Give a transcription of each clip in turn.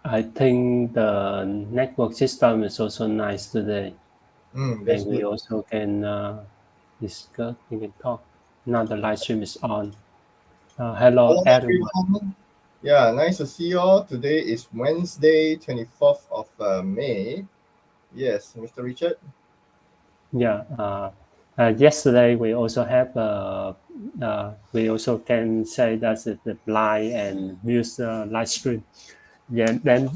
I think the network system is also nice today, That's and we good. also can discuss. We can talk. Now the live stream is on. Hello, Hello, everyone. everyone. Yeah, nice to see you all. Today is Wednesday, 24th of May. Yes, Mr. Richard. Yeah. Yesterday we also have. We also can say that's the live and use live stream. Yeah. Then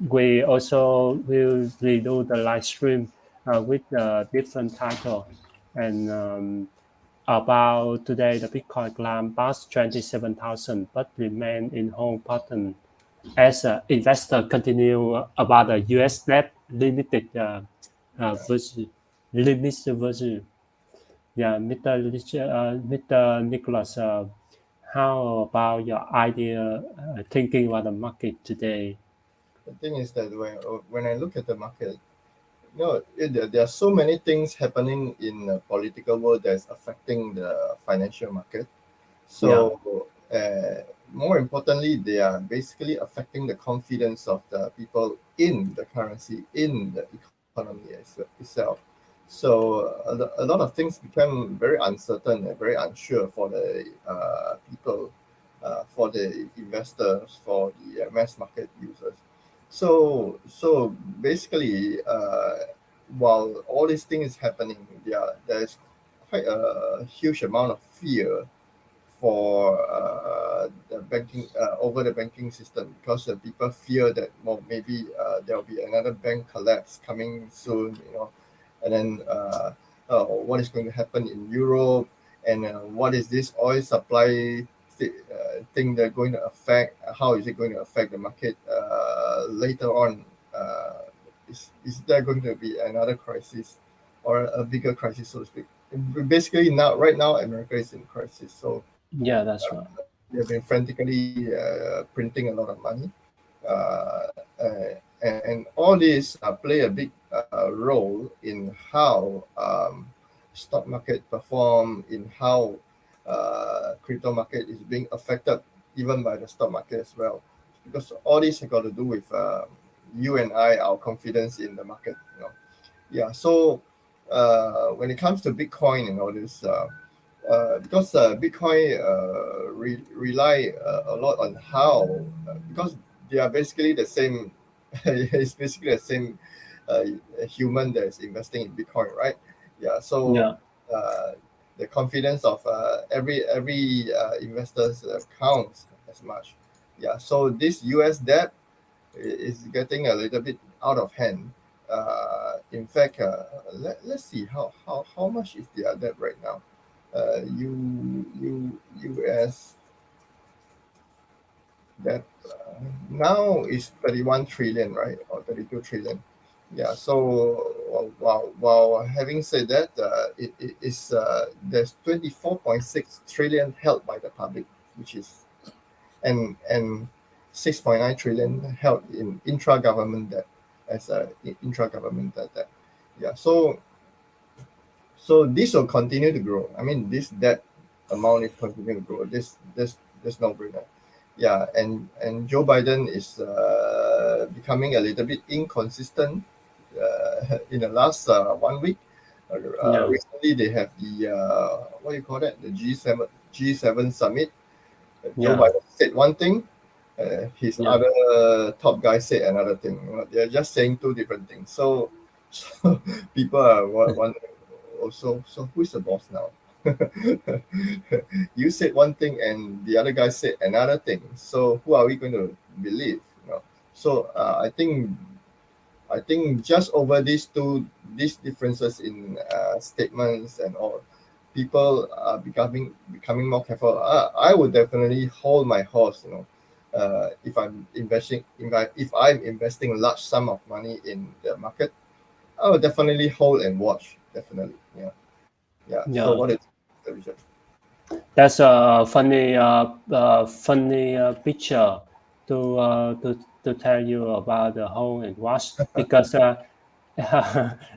we also will redo the live stream with a different title and. About today, the Bitcoin climb past 27,000 but remain in hold pattern as investor continue about the US debt limited version. Limited version. Yeah, Mr. Nicholas, how about your idea thinking about the market today? The thing is that when I look at the market, there are so many things happening in the political world that's affecting the financial market. Yeah, So, more importantly, they are basically affecting the confidence of the people in the currency, in the economy itself. So, a lot of things become very uncertain and very unsure for the people, for the investors, for the mass market users. So basically, while all these things happening, there's quite a huge amount of fear for the banking over the banking system because people fear that maybe there will be another bank collapse coming soon, and then what is going to happen in Europe, and what is this oil supply thing that going to affect? How is it going to affect the market later on? Is there going to be another crisis or a bigger crisis, so to speak? Basically, right now, America is in crisis, so yeah, that's right. they've been frantically printing a lot of money, and all these play a big role in how stock market perform, in how crypto market is being affected, even by the stock market as well, because all this has got to do with you and I, our confidence in the market. Yeah. So when it comes to Bitcoin and all this. Because Bitcoin rely a lot on how because they are basically the same. It's basically the same uh, human that is investing in Bitcoin, right? Yeah. So Yeah, uh, the confidence of every investors counts as much. Yeah. So this U.S. debt is getting a little bit out of hand. In fact, let's see how much is their debt right now. U.S. debt now is 31 trillion, right, or 32 trillion. Yeah. So while having said that, it is there's 24.6 trillion held by the public, which is and 6.9 trillion held in intra-government debt as a intra-government debt. Yeah. So this will continue to grow. I mean, this debt amount is continuing to grow. This no brainer. Yeah, and Joe Biden is becoming a little bit inconsistent in the last 1 week. yeah, Recently, they have the what do you call that? The G7 summit. Joe yeah, Biden said one thing, his yeah. other top guy said another thing. They're just saying two different things. So people are wondering also, so who's the boss now? You said one thing and the other guy said another thing. So who are we going to believe? So I think just over these differences in statements and all, people are becoming more careful. I would definitely hold my horse. If I'm investing a large sum of money in the market, I would definitely hold and watch. Definitely, yeah, yeah. So Yeah. what is the vision? That's a funny picture to tell you about the home and watch because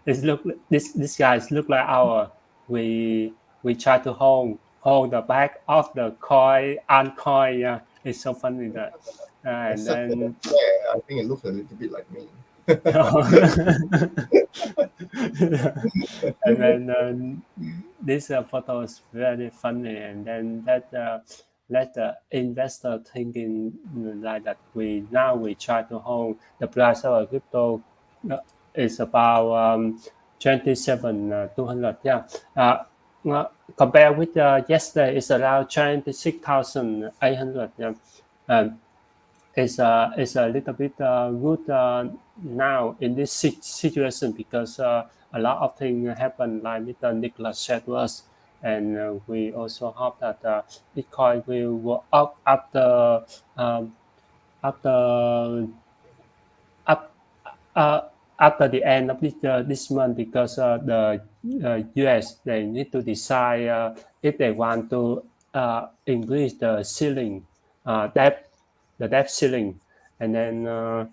it's look this guys look like our we try to hold the back of the coin and coin It's so funny that, and then. Yeah, I think it looks a little bit like me. And then this photo is very funny, and then let the investor thinking like that we try to hold the price of a crypto uh, is about 27,200. Yeah, compare with yesterday, it's around 26,800. Yeah, um, it's a little bit good now in this situation because a lot of things happen like Mr. Nicholas said to us, and we also hope that Bitcoin will go up um, after up uh, after the end of this month because the US they need to decide if they want to increase the ceiling debt the debt ceiling, and then uh,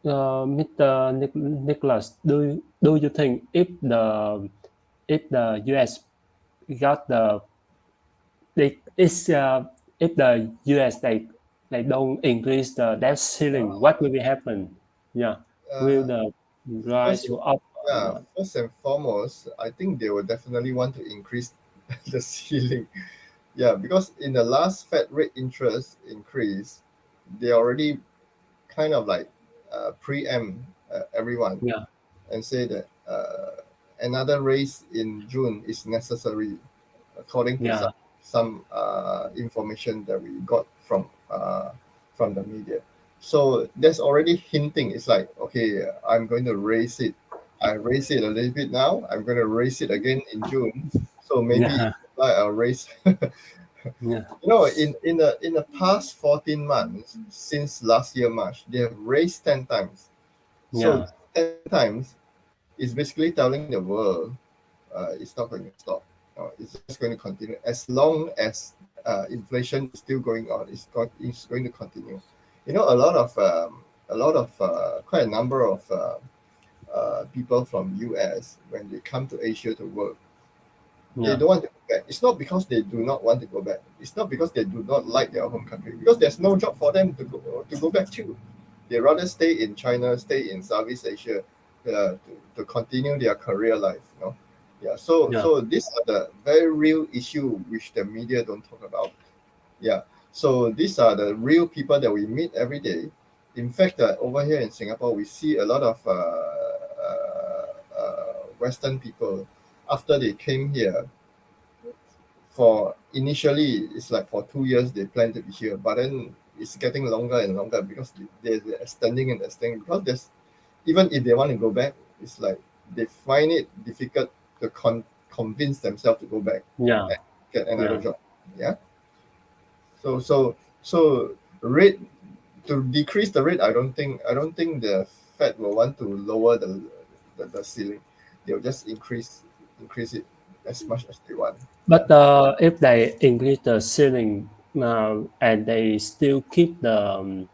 Mr. Nicholas, do you think if the US got the they is if the US they don't increase the debt ceiling, what will be happen? Yeah, will Uh, the first, price go up or yeah, not? first and foremost, I think they will definitely want to increase the ceiling. Yeah, because in the last Fed rate interest increase, they already kind of like preempt everyone Yeah, and say that another raise in June is necessary, according to yeah, some information that we got from the media. So there's already hinting. It's like, okay, I'm going to raise it. I raise it a little bit now. I'm going to raise it again in June. So maybe in yeah, July I'll raise. yeah, In the past 14 months since last year March, they have raised 10 times. So yeah, 10 times is basically telling the world it's not going to stop. It's just going to continue as long as inflation is still going on. It's going to continue. A lot of quite a number of people from US when they come to Asia to work, they yeah, don't want to go back. It's not because they do not want to go back. It's not because they do not like their home country. Because there's no job for them to go back to. They rather stay in China, stay in Southeast Asia, to continue their career life. Yeah. So yeah, so these are the very real issue which the media don't talk about. Yeah. So these are the real people that we meet every day. In fact, over here in Singapore, we see a lot of Western people after they came here. For initially, it's like for 2 years they plan to be here, but then it's getting longer and longer because they're extending and extending. Because there's even if they want to go back, it's like they find it difficult to convince themselves to go back yeah, and get another yeah. job. Yeah. So rate to decrease the rate. I don't think the Fed will want to lower the ceiling. They'll just increase it as much as they want. Yeah. But if they increase the ceiling and they still keep the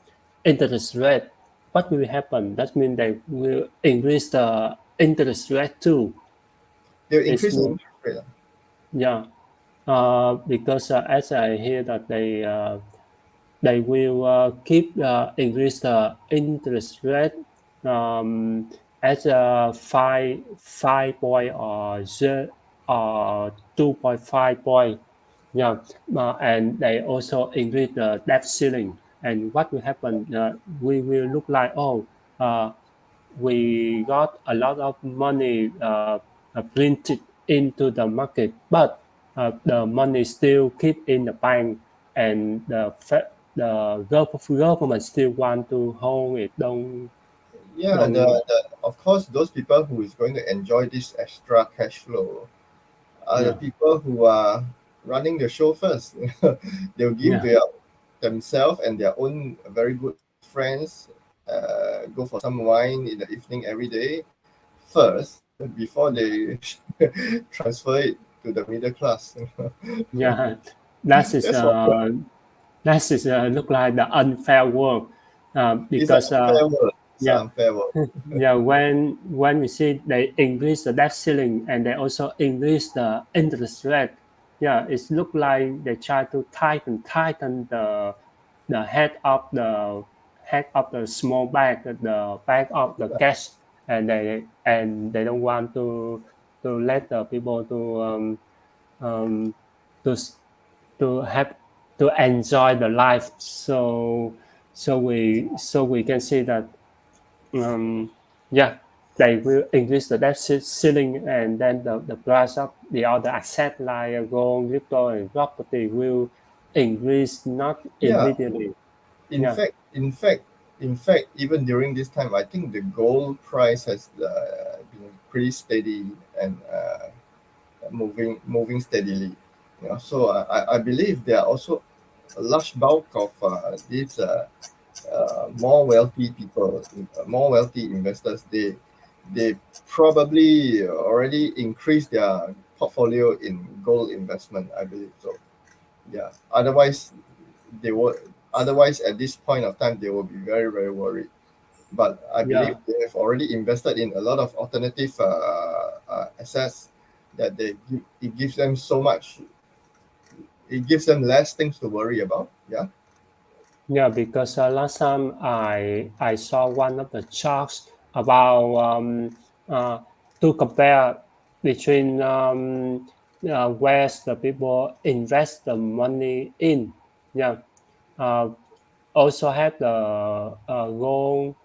interest rate, what will happen? That means they will increase the interest rate too. They'll It's increase the mean, interest rate. yeah, because as I hear that they will keep increase the interest rate as a five point or 2.5 point. Yeah, and they also increase the debt ceiling. And what will happen? We will look like, oh, we got a lot of money printed into the market, but the money still keep in the bank, and the government still want to hold it. Yeah, Don't of course, those people who is going to enjoy this extra cash flow are the yeah, people who are running the show first. They'll give yeah, themselves and their own very good friends go for some wine in the evening every day first before they transfer it to the middle class. yeah. That is That's for sure. look like the unfair world It's an because unfair world. It's an yeah. unfair world. Yeah, when we see they increase the debt ceiling and they also increase the interest rate, yeah, it looked like they try to tighten the head of the small bag, the bag of the cash, and they don't want to let the people um, to s- to have to enjoy the life. So we can see that um, yeah, they will increase the debt ceiling, and then the price of the other asset like gold, crypto, and property will increase not Yeah. immediately. In Yeah, fact, in fact, in fact, even during this time, I think the gold price has been pretty steady and moving steadily. So I believe there are also a large bulk of these more wealthy people, more wealthy investors. They probably already increased their portfolio in gold investment. I believe so. Yeah. They will. Otherwise, at this point of time, they will be very very worried. But I believe yeah, they have already invested in a lot of alternative assets that it gives them so much. It gives them less things to worry about. Yeah. yeah. Because last time I saw one of the charts about uh, to compare between where the people invest the money in. Yeah. Uh, Also have the gold,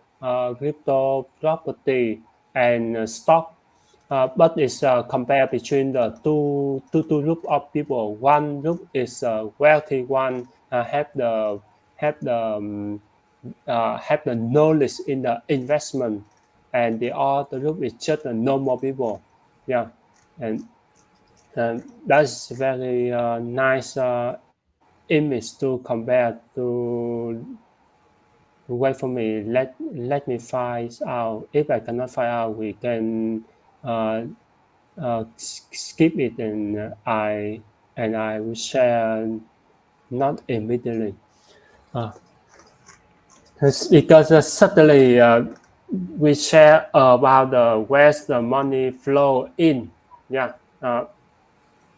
crypto, property, and stock. But it's compared between the two group of people. One group is wealthy one, have the knowledge in the investment, and the other group is just the normal people. Yeah, and that's very nice image to compare to. Wait for me. Let me find out. If I cannot find out, we can uh, skip it, and I will share not immediately. Uh, it's because suddenly we share about the where's the money flow in. Yeah.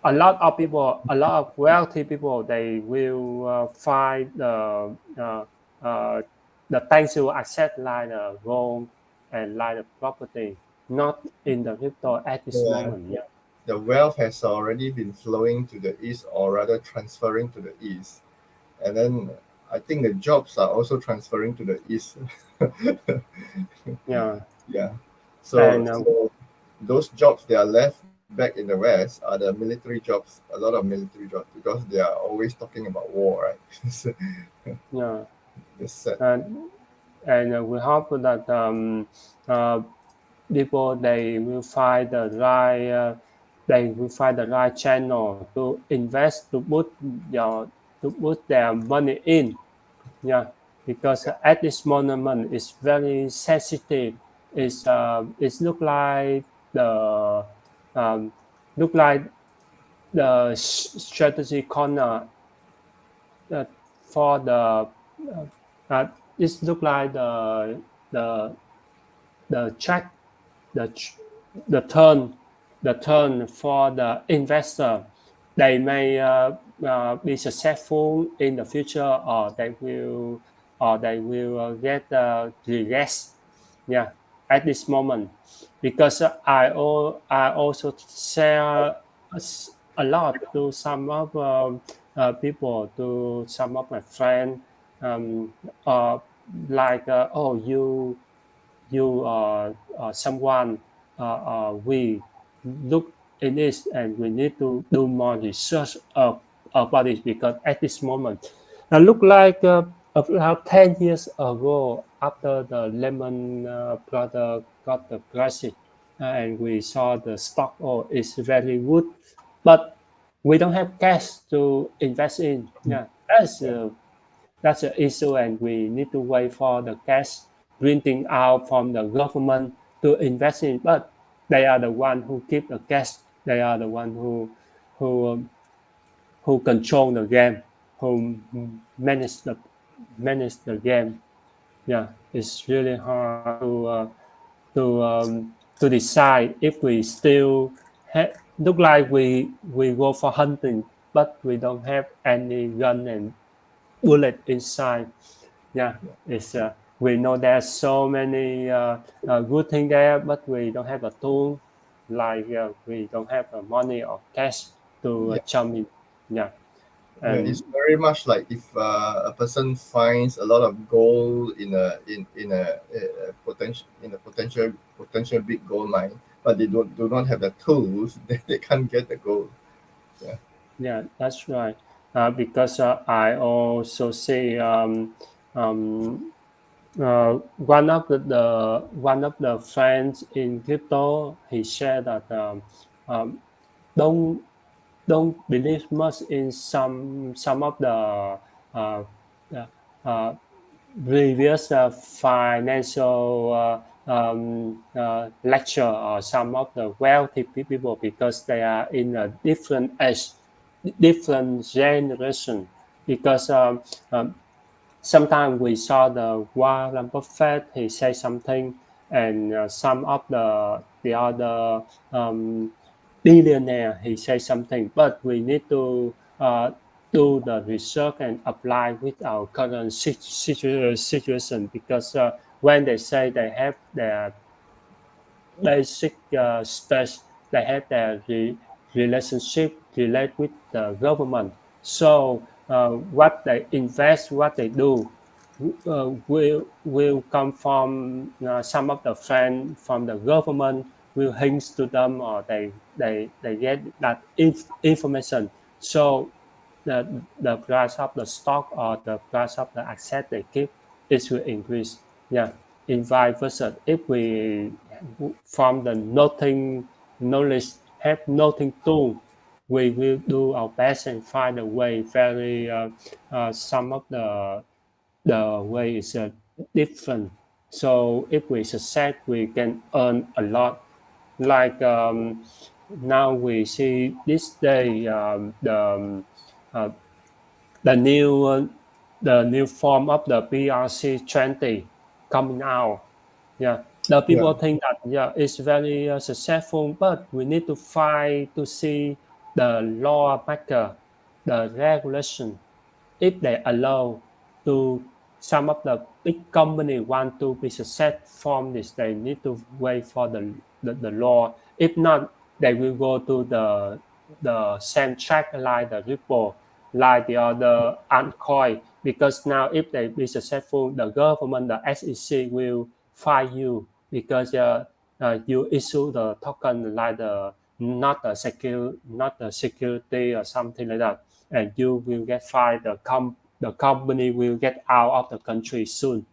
A lot of people, a lot of wealthy people, they will find uh, the tangible asset like the gold and like the property, not in the crypto at this Yeah. moment. Yeah, The wealth has already been flowing to the east, or rather transferring to the east, and then I think the jobs are also transferring to the east. yeah, Yeah. So, and so those jobs that are left back in the west are the military jobs. A lot of military jobs because they are always talking about war, right? So, yeah, it's sad. and we hope that uh, people they will find the right channel to invest to put their money in. Yeah, because at this moment it's very sensitive. It's the um, look like the strategy corner uh, for it look like the the track the the turn the turn for the investor. They may be successful in the future, or they will get regress. Yeah, at this moment, because I also share a lot to some of people, to some of my friends, um, uh, like oh, you someone we look in this, and we need to do more research about it, because at this moment look like about 10 years ago, after the Lehman Brothers got the crisis, and we saw the stock is very good, but we don't have cash to invest in. Yeah, that's the issue, and we need to wait for the cash printing out from the government to invest in. But they are the one who keep the cash. They are the one who um, who control the game, who manage the game. Yeah, it's really hard to decide if we still have look like we go for hunting, but we don't have any gun and bullet inside. Yeah, it's we know there's so many good thing there, but we don't have a tool. Like we don't have money or cash to Yeah. jump in. Yeah, It's and very much like if a person finds a lot of gold in a potential big gold mine, but they do not have the tools, they can't get the gold. Yeah, yeah, that's right. Because I also see um, one of the friends in crypto. He said that um, don't don't believe much in some of uh, uh, uh, previous financial lecture or some of the wealthy people because they are in a different age, different generation. Because sometimes we saw the Warren Buffett, he say something, and some of the other billionaire he say something, but we need to do the research and apply with our current situation because when they say they have their basic stage, they have their relationship relate with the government. So what they invest, what they do, will come from some of the friend from the government will hints to them, or they get that information. So the price of the stock or the price of the asset they keep, it will increase. Yeah, in vice versa. If we from the nothing knowledge have nothing tool, we will do our best and find a way. Very some of the way is different. So if we succeed, we can earn a lot. Like now we see this day uh, the new uh, the new form of the BRC20 coming out. Yeah, the yeah, people think that yeah it's very successful, but we need to fight to see the law maker, the regulation. If they allow to some of the big company want to be success from this, they need to wait for the law. If not, they will go to the same track like the Ripple, like the other altcoin. Because now if they be successful, the government, the SEC will fine you because you issue the token like the not the security or something like that, and you will get fined. The company will get out of the country soon.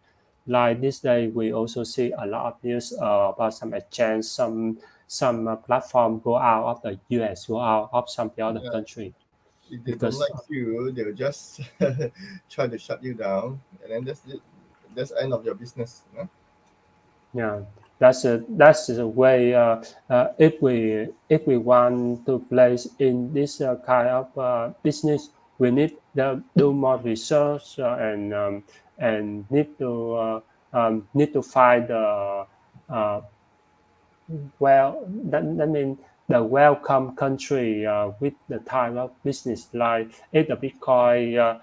Like this day, we also see a lot of news about some exchange, some platform go out of the US, go out of some the other yeah. country If they don't because like you, they'll just try to shut you down, and then that's it. That's the end of your business. You know? yeah, that's a way. If we want to place in this kind of business, we need to do more research and need to find the uh, well, that means the welcome country with the type of business. Like if the Bitcoin,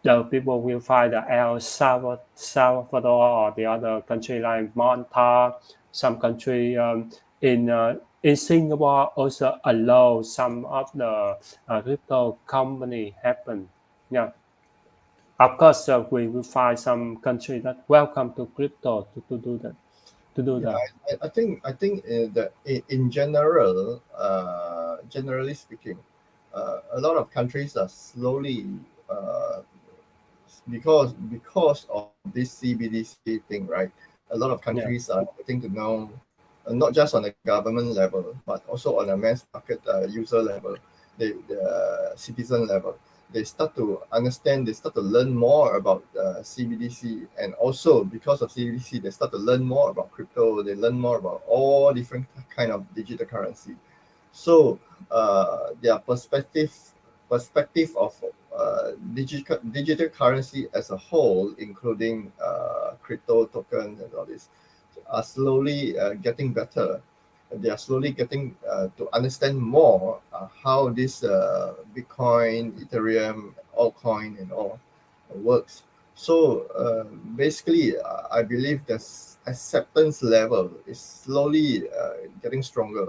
the people will find the Salvador or the other country like Malta, some country in Singapore also allow some of the crypto company happen. Yeah, of course, we will find some country that welcome to crypto to do that to do Yeah, that. I think that in general, generally speaking, a lot of countries are slowly uh, because of this CBDC thing, right? A lot of Yeah. countries are getting to know, not just on the government level, but also on a mass market user level, the citizen level. They start to understand, they start to learn more about CBDC, and also because of CBDC, they start to learn more about crypto. They learn more about all different kind of digital currency. So their perspective of digital currency as a whole, including crypto tokens and all this, are slowly getting better. they are slowly getting to understand more how this Bitcoin, Ethereum, altcoin, and all works. So basically, I believe the acceptance level is slowly getting stronger,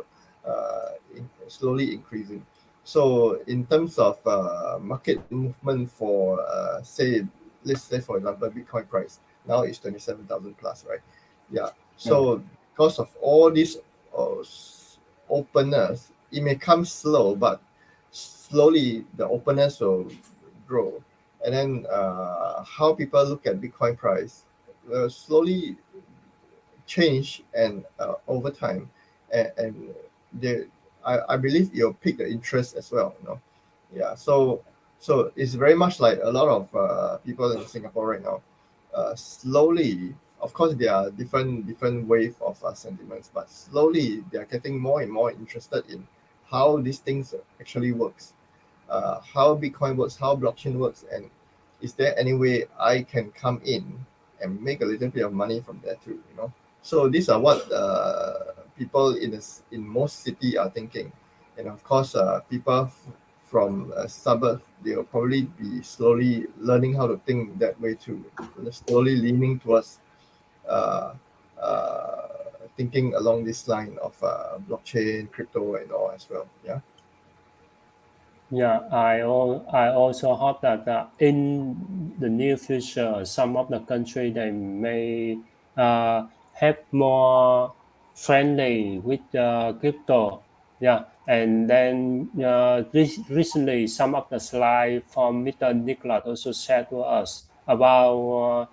slowly increasing. So in terms of market movement for say, let's say for example, Bitcoin price now is 27,000 plus, right? Yeah. So because of all these uh, openness, it may come slow, but slowly the openness will grow. And then how people look at Bitcoin price will slowly change and over time, and they, I believe it'll pick the interest as well. Yeah. So it's very much like a lot of people in Singapore right now. Slowly, of course, there are different wave of sentiments, but slowly they are getting more and more interested in how these things actually works, how Bitcoin works, how blockchain works, and is there any way I can come in and make a little bit of money from there too. So these are what people in most city are thinking, and of course, people from suburbs, they'll probably be slowly learning how to think that way too, slowly leaning towards uh, uh, thinking along this line of blockchain, crypto, and all as well. Yeah. Yeah, I also hope that in the near future, some of the country they may have more friendly with crypto. Yeah, and then recently some of the slide from Mr. Nicholas also shared to us about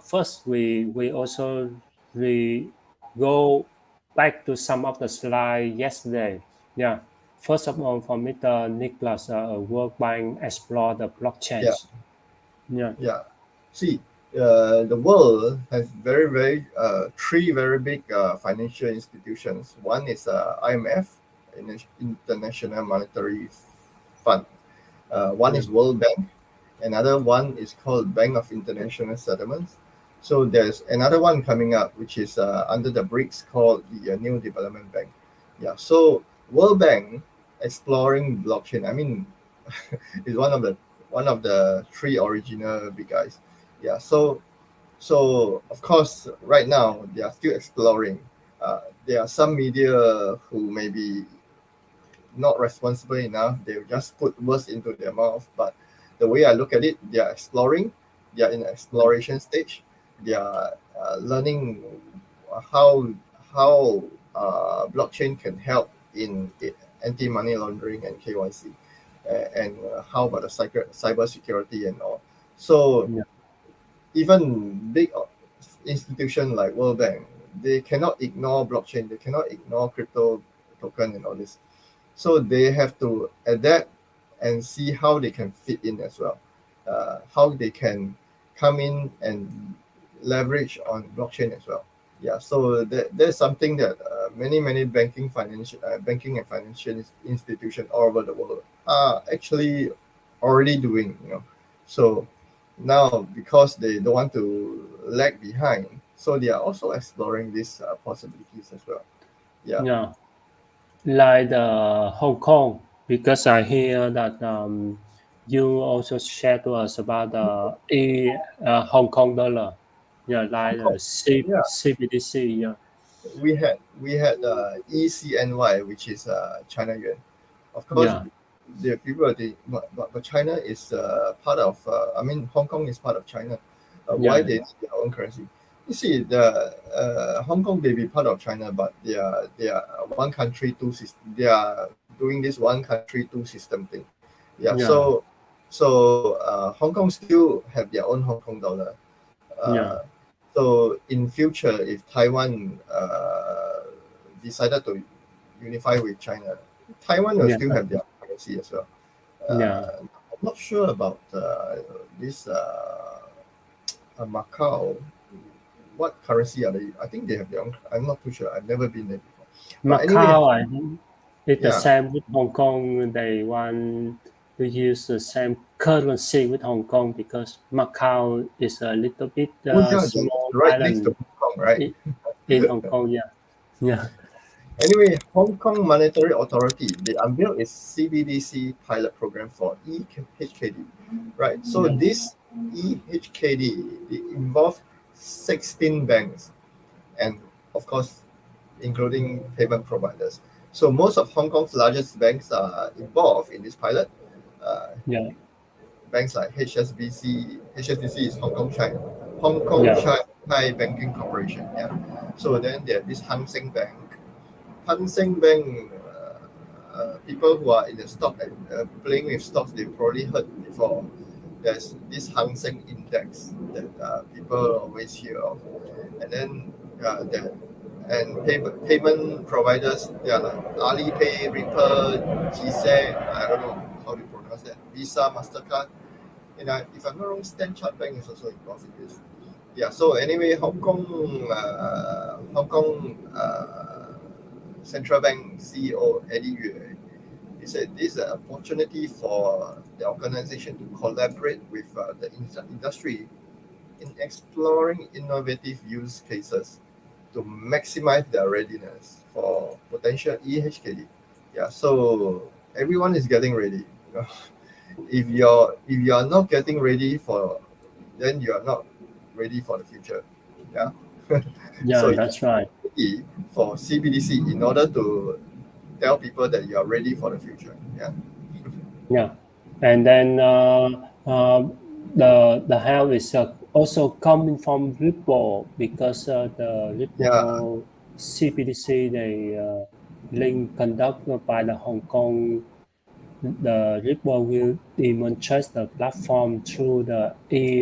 first we also we go back to some of the slide yesterday. Yeah, first of all, for Mr. Nicholas, World Bank explore the blockchain. Yeah. Yeah, Yeah. See, the world has three very big financial institutions. One is IMF, International Monetary Fund. One yeah, is World Bank. Another one is called Bank of International Settlements. So there's another one coming up, which is under the BRICS, called the New Development Bank. Yeah. So World Bank exploring blockchain. I mean, is one of the three original big guys. Yeah. So of course, right now they are still exploring. There are some media who may be not responsible enough. They just put words into their mouth. But the way I look at it, they are exploring. They are in the exploration stage. They are learning how how blockchain can help in anti-money laundering and KYC, and how about the cyber security and all. So yeah, even big institution like World Bank, they cannot ignore blockchain. They cannot ignore crypto token and all this. So they have to adapt and see how they can fit in as well, how they can come in and leverage on blockchain as well. Yeah, so there's something that many banking and financial institutions all over the world are actually already doing. So now, because they don't want to lag behind, so they are also exploring these possibilities as well. Yeah. yeah. Like the Hong Kong, because I hear that you also shared to us about the Hong Kong dollar. Yeah, Of like the course. Yeah. CBDC. Yeah, We had ECNY, which is China yuan. Of course, yeah, the people but China is part of. I mean, Hong Kong is part of China. Why yeah, they need their own currency? You see, the Hong Kong may be part of China, but they are one country two system. They are doing this one country two system thing. Yeah. yeah, So Hong Kong still have their own Hong Kong dollar. yeah, Uh, so in future, if Taiwan decided to unify with China, Taiwan will yeah, still have their currency as well. yeah. I'm not sure about this Macau. What currency are they? I think they have their own. I'm not too sure. I've never been there before. But anyway, Macau, I think it's the yeah. same with Hong Kong. They want to use the same currency with Hong Kong because Macau is a little bit Oh yeah, that's small right next to island Hong Kong, right? in Hong Kong. Yeah, yeah, Anyway, Hong Kong Monetary Authority, they unveiled its CBDC pilot program for EHKD, right? So Yeah. this EHKD, it involved 16 banks and of course, including payment providers. So most of Hong Kong's largest banks are involved in this pilot. Uh, Yeah. Banks like HSBC, HSBC is Hong Kong Yeah. Shanghai Banking Corporation. Yeah. So then there is Hang Seng Bank. Hang Seng Bank, people who are in the stock and playing with stocks, they probably heard before. There's this Hang Seng Index that people always hear of, and then there and payment providers, they are like Alipay, Ripple, GSEC, I don't know how to pronounce that, Visa, Mastercard, and if I'm not wrong, Stanchart Bank is also involved in this. Yeah. So anyway, Hong Kong Central Bank CEO Eddie Yue, he said this is an opportunity for the organization to collaborate with the industry in exploring innovative use cases to maximize their readiness for potential EHKD. Yeah, so everyone is getting ready. You know, if you're not getting ready for, then you are not ready for the future. Yeah. So Yeah. you That's right. ready for CBDC in order to tell people that you are ready for the future. Yeah. Yeah. And then the help is also coming from Ripple because the Yeah. Ripple CBDC they link conducted by the Hong Kong. The Ripple will demonstrate the platform through the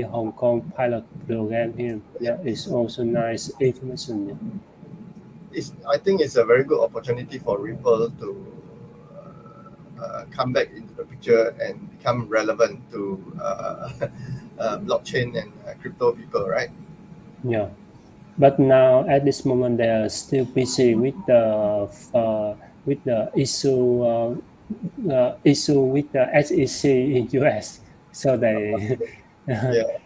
Hong Kong pilot program here. Yeah, it's also nice information. Yeah. I think it's a very good opportunity for Ripple to come back into the picture and become relevant to blockchain and crypto people, right? Yeah. But now at this moment they are still busy with the issue with the SEC in US. So they Yeah.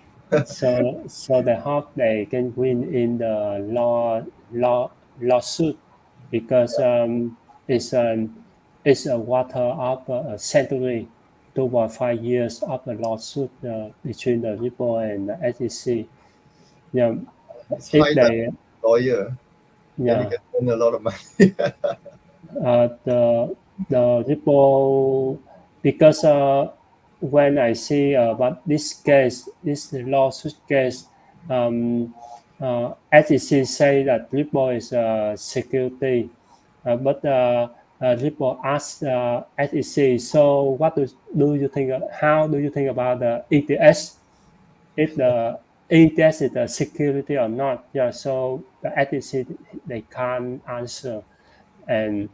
so they hope they can win in the lawsuit because it's a water of a century, 2.5 years of the lawsuit between the Ripple and the SEC. Yeah, It's if high time they lawyer, then you yeah can earn a lot of money. the Ripple because when I see about this case, this lawsuit case, SEC say that Ripple is security, but Ripple asked SEC, so what do you think? How do you think about the ETS? If the ETS is the security or not? Yeah, so the SEC they can't answer and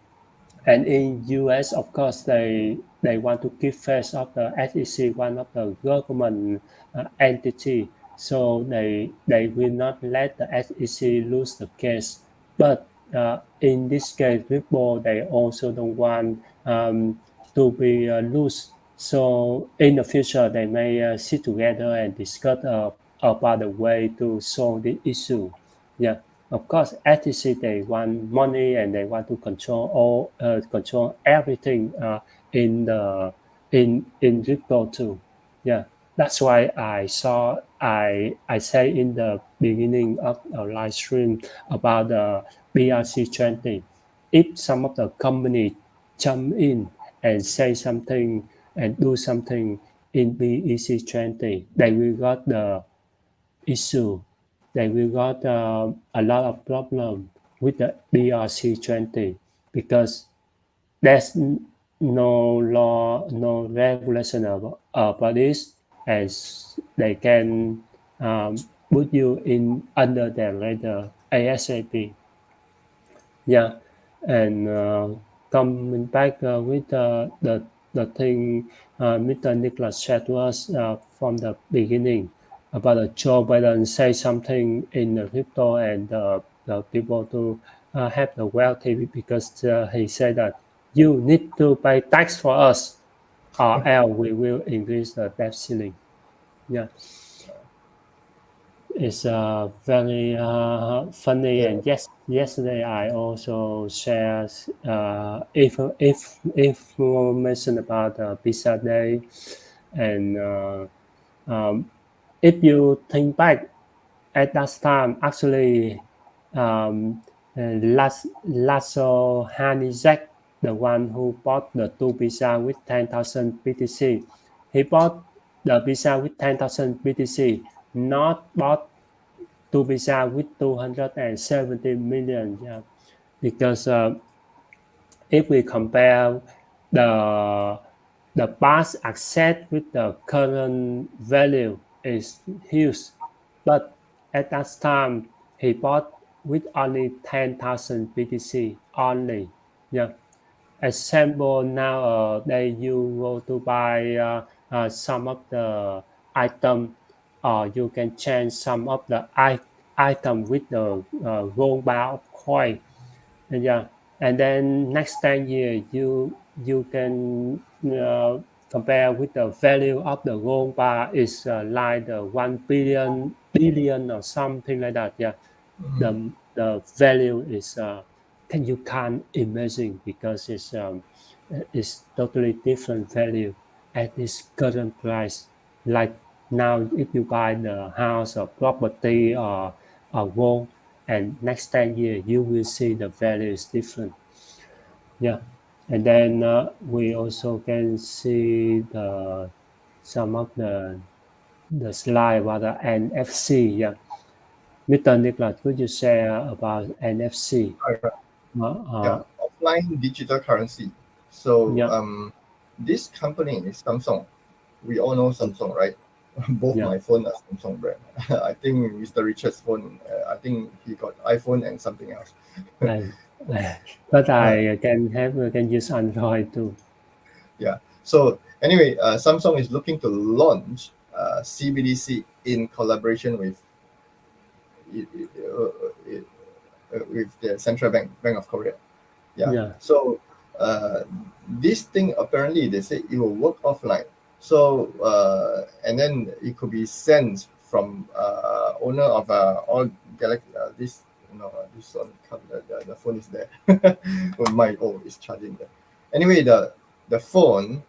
in US, of course, they want to keep face of the SEC, one of the government entity, so they will not let the SEC lose the case. But in this case, Ripple they also don't want to be loose. So in the future, they may sit together and discuss about the way to solve the issue. Yeah. Of course, SEC they want money and they want to control everything in the in crypto too. Yeah, that's why I say in the beginning of our live stream about the BRC 20. If some of the company jump in and say something and do something in BEC 20, they will got the issue that we got a lot of problem with the BRC 20 because there's no law, no regulation about this, as they can put you in under their radar ASAP. Yeah, and coming back with the thing Mr. Nicholas said to us from the beginning about Joe Biden say something in the crypto and the people to have the wealthy because he said that you need to pay tax for us or else we will increase the debt ceiling. Yeah, is very funny. And yesterday I also shared information about Pizza Day, and if you think back at that time, actually, Lasso Hanizek, the one who bought the two pizza with 10,000 BTC, he bought the pizza with 10,000 BTC, not bought two pizza with 270 million. Yeah, because if we compare the the past asset with the current value is huge, but at that time he bought with only 10,000 BTC only. Yeah. Example nowadays you go to buy some of the item, or you can change some of the item with the gold bar of coin. And yeah, and then next 10 years you can compare with the value of the gold bar is like the 1 billion or something like that. Yeah, the value is can you can't imagine, because it's totally different value at its current price. Like now, if you buy the house or property or gold, and next 10 years you will see the value is different. Yeah, and then we also can see the some of the slide about the NFC. Yeah, Mr. Nicholas, could you share about NFC? Right, right. Uh, Yeah, uh, offline digital currency. So yeah, this company is Samsung. We all know Samsung, right? Both yeah. my phone are Samsung brand. I think Mr. Richard's phone, I think he got iPhone and something else. I, but Uh, I can use Android too. yeah. So anyway, Samsung is looking to launch CBDC in collaboration with the Central Bank of Korea. Yeah. Yeah, So this thing apparently they say it will work offline. So and then it could be sent from owner of all Galaxy. This this on the phone is there. It's charging there. Anyway, the phone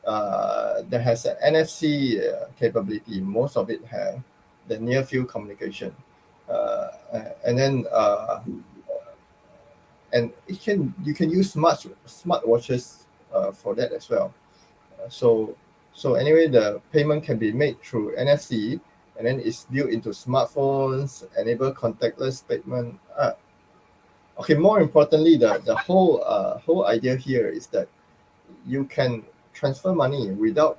that has an NFC capability. Most of it have the near field communication, and then and you can use smart watches for that as well. So anyway, the payment can be made through NFC, and then it's built into smartphones, enable contactless payment. Okay, more importantly, the whole idea here is that you can transfer money without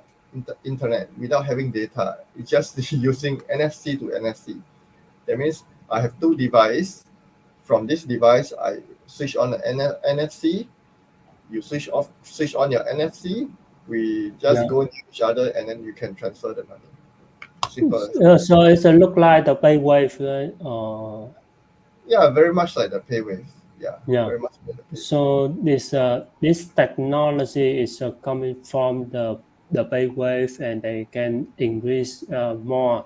internet, without having data. It's just using NFC to NFC. That means I have two devices. From this device, I switch on the NFC. You switch on your NFC. We just yeah. go near each other, and then you can transfer the money. Simple as that. So it's a look like the paywave, right? Yeah, very much like the PayWave. Yeah, Yeah. very much like the PayWave. So this technology is coming from the paywave, and they can increase more,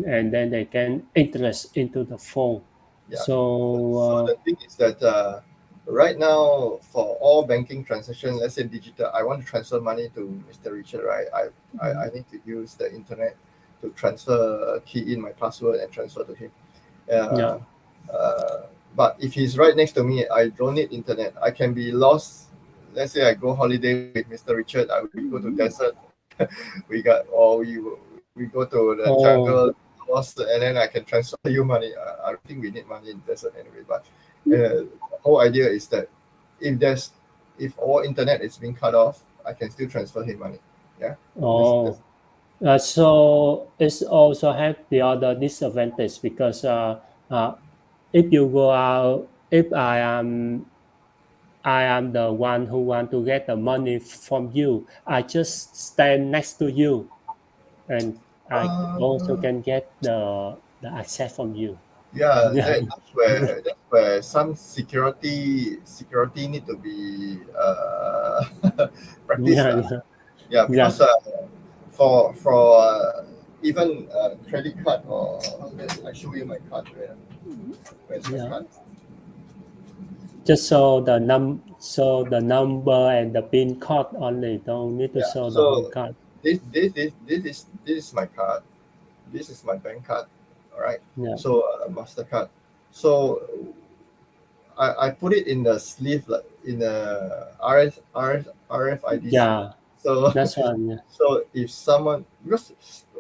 and then they can interest into the phone. Yeah. So So the thing is that right now, for all banking transactions, let's say digital, I want to transfer money to Mr. Richard, right? I need to use the internet to transfer, key in my password and transfer to him. yeah. Uh, uh, but if he's right next to me, I don't need internet. I can be lost. Let's say I go holiday with Mr. Richard. We go to desert. We go to the jungle, Oh, lost, and then I can transfer you money. I don't think we need money in desert anyway. But the whole idea is that if there's if all internet is being cut off, I can still transfer him money. Yeah, that's oh. So it's also have the other disadvantage, because if you go out, if I am the one who want to get the money from you, I just stand next to you, and I also uh, can get the access from you. yeah, Yeah, that's where some security need to be practiced. yeah, yeah, Yeah, yeah. because for even credit card or I show you my card. Where's my Yeah. card? Just show the number and the pin code only. Don't need to Yeah. show the whole So card. this is my card. This is my bank card. All right. Yeah. So Mastercard. So I put it in the sleeve, like in the RFID sleeve. Yeah. So That's one. Yeah. so if someone, because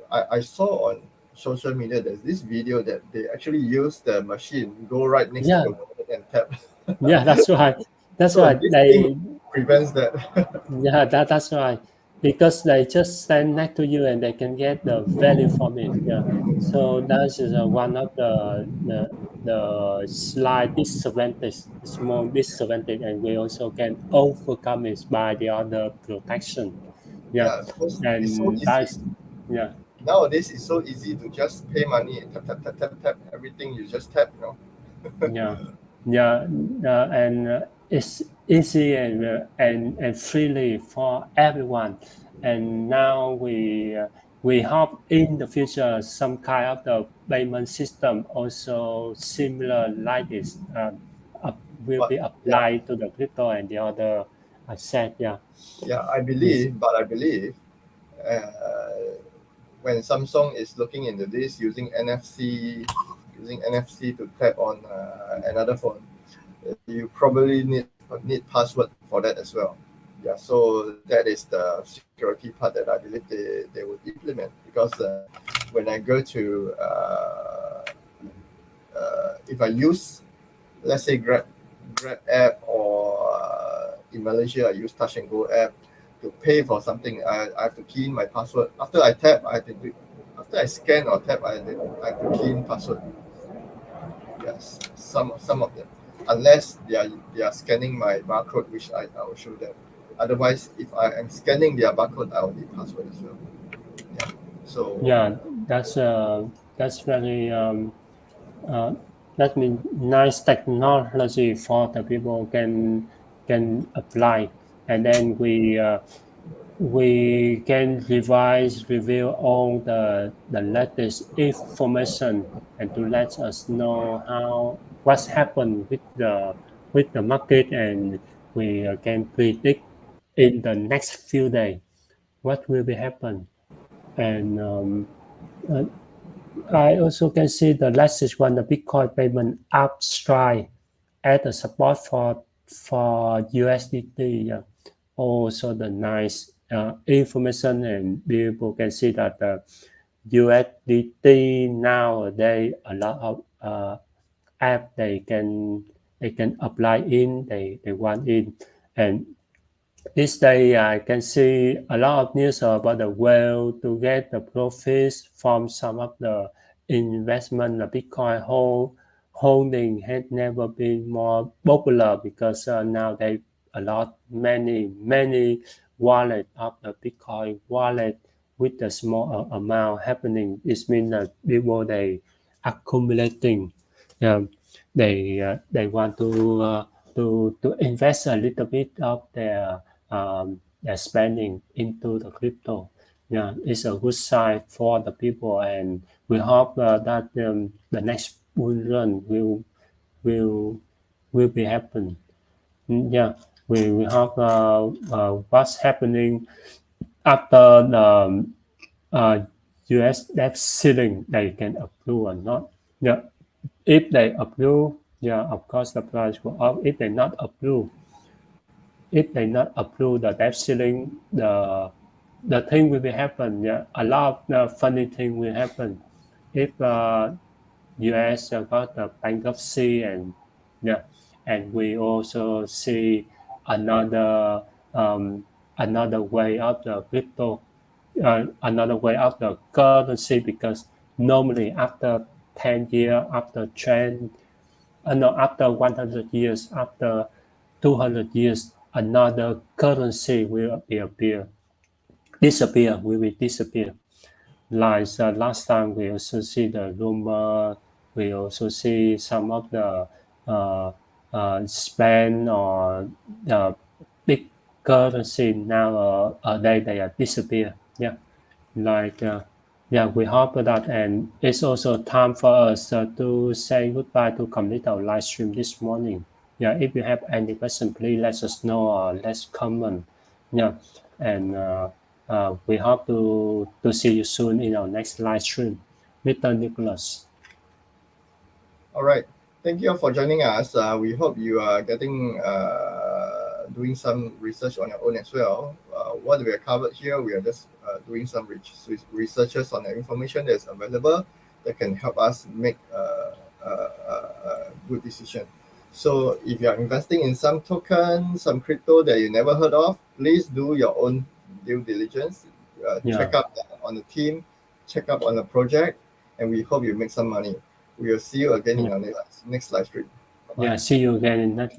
I saw on social media there's this video that they actually use the machine, go right next to Yeah. the wallet and tap. Yeah. That's right. That's So right. this thing They prevents that. Yeah, that's right. Because they just stand next to you and they can get the value from it. Yeah. So that is one of the slight disadvantage, small disadvantage, and we also can overcome it by the other protection. Yeah, Yeah, because it's so and easy. that's yeah. Nowadays it's so easy to just pay money, tap tap tap tap tap, everything you just tap, Yeah, yeah, and it's easy and freely for everyone. And now we hope in the future some kind of the payment system also similar like this will But be yeah, applied to the crypto and the other asset. Yeah, yeah, I yes, believe, but I believe uh, when Samsung is looking into this using NFC to tap on another phone, you probably need password for that as well. Yeah, so that is the security part that I believe they would implement, because when I go to if I use, let's say, Grab app, or in Malaysia I use Touch and Go app to pay for something. I have to key in my password. After I tap, after I scan or tap, I have to key in password. Yes, some of them, unless they are scanning my barcode, which I will show them. Otherwise, if I am scanning their barcode, I will need password as well. Yeah. So yeah, that's very uh, that means nice technology for the people can apply, and then we can revise review all the latest information and to let us know how what's happened with the market, and we can predict in the next few days what will be happen. And uh, I also can see the latest one, the Bitcoin payment upstride add a support for USDT. Yeah. Also the nice information, and people can see that the USDT nowadays a lot of app they can apply in they want in. And this day, I can see a lot of news about the way to get the profits from some of the investment. The Bitcoin holding had never been more popular because now they a lot many wallet of the Bitcoin wallet with the small amount happening. It means that people they accumulating. Um, they want to invest a little bit of their spending into the crypto. Yeah, it's a good sign for the people, and we hope that the next bull run will will be happen. Yeah, we hope what's happening after the US debt ceiling they can approve or not. Yeah, if they approve, yeah, of course the price will up. If they not approve the debt ceiling, the thing will be happen. Yeah, a lot of funny thing will happen if U.S. got the bankruptcy, and yeah, and we also see another another way of the crypto, another way of the currency, because normally after 10 years, after trend, no, after 100 years, after 200 years, another currency will will disappear. Like last time, we also see the rumor, we also see some of the uh, Spain or the big currency now they are disappear. Yeah, like Yeah, we hope that, and it's also time for us to say goodbye to complete our live stream this morning. Yeah, if you have any question, please let us know or let's comment. Yeah, and we hope to see you soon in our next live stream. Mr. Nicholas. All right. Thank you all for joining us. We hope you are doing some research on your own as well. What we have covered here, we are just doing some researches on the information that's available that can help us make a good decision. So if you are investing in some token, some crypto that you never heard of, please do your own due diligence. Check Yeah, up on the team, check up on the project, and we hope you make some money. We will see you again in yeah, our next live stream. Bye bye. yeah. See you again in next